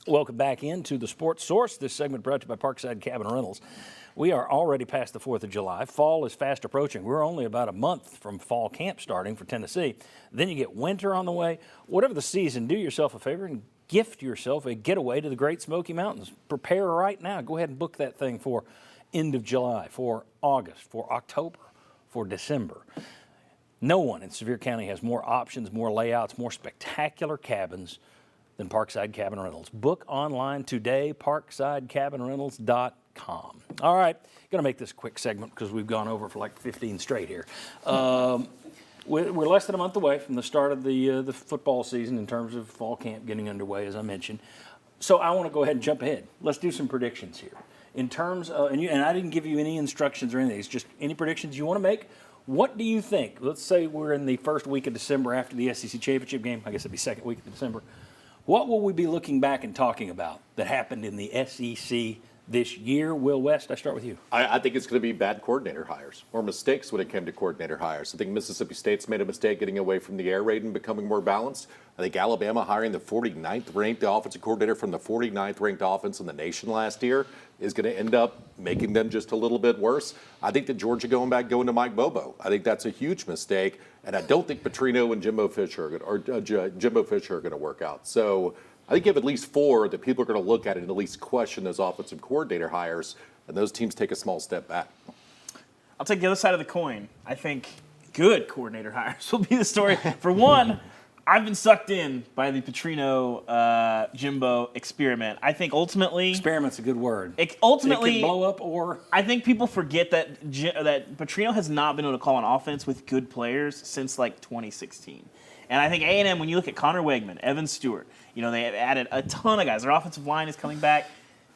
Welcome back into the Sports Source. This segment brought to you by Parkside Cabin Rentals. We are already past the 4th of July. Fall is fast approaching. We're only about a month from fall camp starting for Tennessee. Then you get winter on the way. Whatever the season, do yourself a favor and gift yourself a getaway to the Great Smoky Mountains. Prepare right now. Go ahead and book that thing for end of July, for August, for October, for December. No one in Sevier County has more options, more layouts, more spectacular cabins than Parkside Cabin Rentals. Book online today, parksidecabinrentals.com. All right, going to make this a quick segment because we've gone over for like 15 straight here. We're less than a month away from the start of the football season in terms of fall camp getting underway, as I mentioned. So I want to go ahead and jump ahead. Let's do some predictions here. In terms of, and I didn't give you any instructions or anything, it's just any predictions you want to make. What do you think? Let's say we're in the first week of December after the SEC championship game. I guess it'd be second week of December. What will we be looking back and talking about that happened in the SEC this year? Will West, I start with you. I think it's going to be bad coordinator hires or mistakes when it came to coordinator hires. I think Mississippi State's made a mistake getting away from the air raid and becoming more balanced. I think Alabama hiring the 49th ranked offensive coordinator from the 49th ranked offense in the nation last year is going to end up making them just a little bit worse. I think that Georgia going to Mike Bobo. I think that's a huge mistake, and I don't think Petrino and Jimbo Fisher are going to work out. So I think you have at least 4 that people are going to look at and at least question those offensive coordinator hires, and those teams take a small step back. I'll take the other side of the coin. I think good coordinator hires will be the story. For one, I've been sucked in by the Petrino Jimbo experiment. I think ultimately Experiment's a good word. It can blow up, or I think people forget that Petrino has not been able to call an offense with good players since like 2016. And I think A&M, when you look at Connor Wegman, Evan Stewart, they have added a ton of guys. Their offensive line is coming back.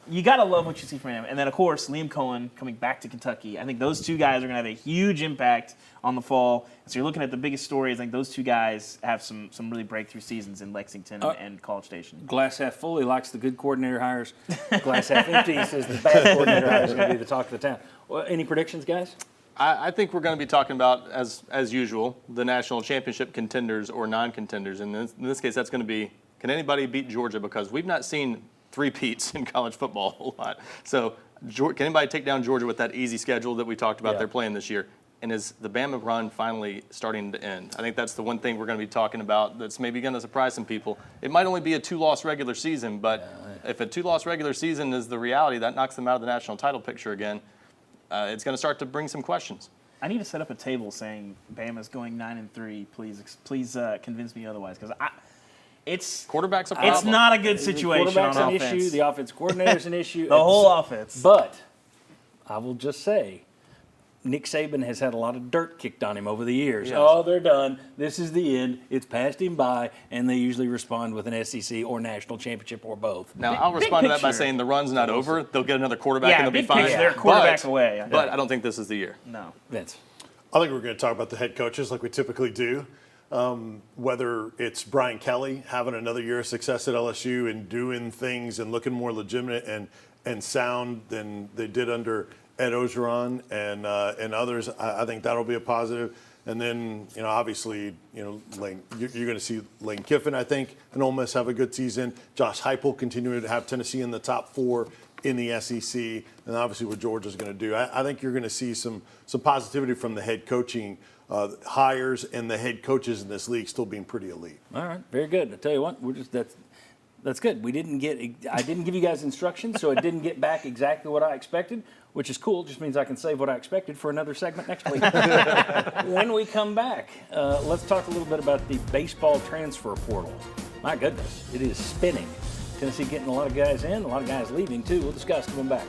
You got to love what you see from him. And then, of course, Liam Cohen coming back to Kentucky. I think those two guys are going to have a huge impact on the fall. So you're looking at the biggest stories. I think those two guys have some really breakthrough seasons in Lexington and College Station. Glass half full, he likes the good coordinator hires. Glass half empty, he says the bad coordinator hires are going to be the talk of the town. Well, any predictions, guys? I think we're going to be talking about, as usual, the national championship contenders or non-contenders. And in this case, that's going to be, can anybody beat Georgia? Because we've not seen three-peats in college football a whole lot. So can anybody take down Georgia with that easy schedule that we talked about they're playing this year? And is the Bama run finally starting to end? I think that's the one thing we're going to be talking about that's maybe going to surprise some people. It might only be a 2-loss regular season, but if a 2-loss regular season is the reality, that knocks them out of the national title picture again. It's going to start to bring some questions. I need to set up a table saying Bama's going 9-3. Please convince me otherwise, because it's quarterback's a problem. It's not a good situation. The quarterback's on an offense. issue. The offensive coordinator's an issue. The whole offense. But I will just say, Nick Saban has had a lot of dirt kicked on him over the years. Yes. Oh, they're done. This is the end. It's passed him by, and they usually respond with an SEC or national championship or both. Now, I'll respond to that by saying the run's not over. They'll get another quarterback and they'll be fine. They're quarterback away. But I don't think this is the year. No. Vince. I think we're going to talk about the head coaches like we typically do. Whether it's Brian Kelly having another year of success at LSU and doing things and looking more legitimate and sound than they did under Ed Ogeron and others, I think that'll be a positive. And then, obviously, Lane, you're going to see Lane Kiffin, I think, and Ole Miss have a good season. Josh Heupel continuing to have Tennessee in the top 4 in the SEC, and obviously what Georgia's going to do. I think you're going to see some positivity from the head coaching hires and the head coaches in this league still being pretty elite. All right, very good. I tell you what, that's good. I didn't give you guys instructions, so I didn't get back exactly what I expected, which is cool. Just means I can save what I expected for another segment next week. When we come back, let's talk a little bit about the baseball transfer portal. My goodness, it is spinning. Tennessee getting a lot of guys in, a lot of guys leaving too. We'll discuss when we come back.